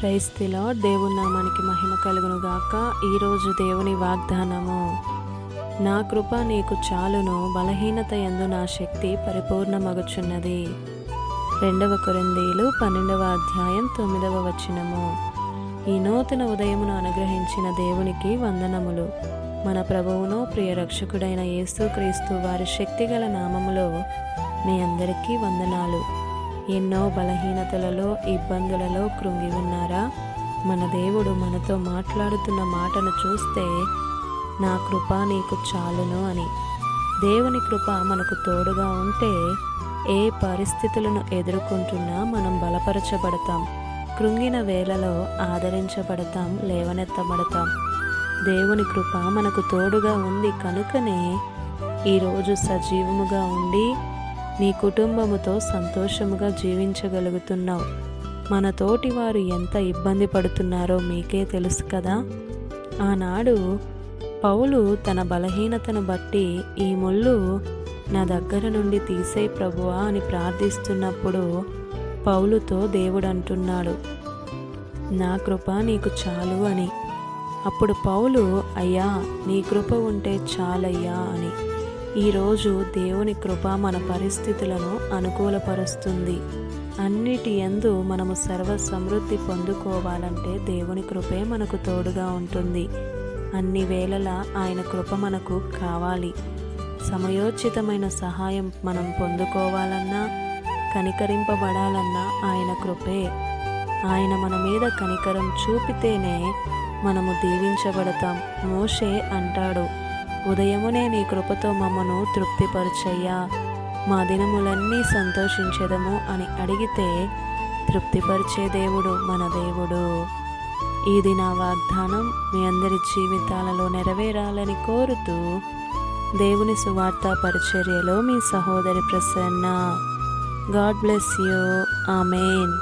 Praise the lord. దేవుని నామానికి మహిమ కలుగును గాక. ఈరోజు దేవుని వాగ్దానము, నా కృప నీకు చాలును, బలహీనత యందు నా శక్తి పరిపూర్ణమగుచున్నది. 2 కొరింథీయులు 12వ అధ్యాయం 9వ వచనము. ఈ నూతన ఉదయమును అనుగ్రహించిన దేవునికి వందనములు. మన ప్రభువును ప్రియ రక్షకుడైన యేసుక్రీస్తు వారి శక్తిగల నామములో మీ అందరికీ వందనాలు. ఎన్నో బలహీనతలలో, ఇబ్బందులలో కృంగి ఉన్నారా? మన దేవుడు మనతో మాట్లాడుతున్న మాటను చూస్తే, నా కృప నీకు చాలును అని. దేవుని కృప మనకు తోడుగా ఉంటే ఏ పరిస్థితులను ఎదుర్కొంటున్నా మనం బలపరచబడతాం. కృంగిన వేళలో ఆదరించబడతాం, లేవనెత్తబడతాం. దేవుని కృప మనకు తోడుగా ఉంది కనుకనే ఈరోజు సజీవముగా ఉండి నీ కుటుంబముతో సంతోషముగా జీవించగలుగుతున్నావు. మన తోటి వారు ఎంత ఇబ్బంది పడుతున్నారో మీకే తెలుసు కదా. ఆనాడు పౌలు తన బలహీనతను బట్టి, ఈ ముళ్ళు నా దగ్గర నుండి తీసే ప్రభువా అని ప్రార్థిస్తున్నప్పుడు పౌలుతో దేవుడు అంటున్నాడు, నా కృప నీకు చాలు అని. అప్పుడు పౌలు, అయ్యా నీ కృప ఉంటే చాలయ్యా అని. ఈరోజు దేవుని కృప మన పరిస్థితులను అనుకూలపరుస్తుంది. అన్నిటి యందు మనము సర్వ సమృద్ధి పొందుకోవాలంటే దేవుని కృపే మనకు తోడుగా ఉంటుంది. అన్ని వేళలా ఆయన కృప మనకు కావాలి. సమయోచితమైన సహాయం మనం పొందుకోవాలన్నా, కనికరింపబడాలన్నా ఆయన కృపే. ఆయన మన మీద కనికరం చూపితేనే మనము దీవించబడతాం. మోషే అంటాడు, ఉదయమునే నీ కృపతో మమ్మను తృప్తిపరచయ్యా, మా దినములన్నీ సంతోషించెదము అని అడిగితే తృప్తిపరిచే దేవుడు మన దేవుడు. ఇది నా వాగ్దానం మీ అందరి జీవితాలలో నెరవేరాలని కోరుతూ, దేవుని సువార్త పరిచర్యలో మీ సహోదరి Prasanna. God bless you. Amen.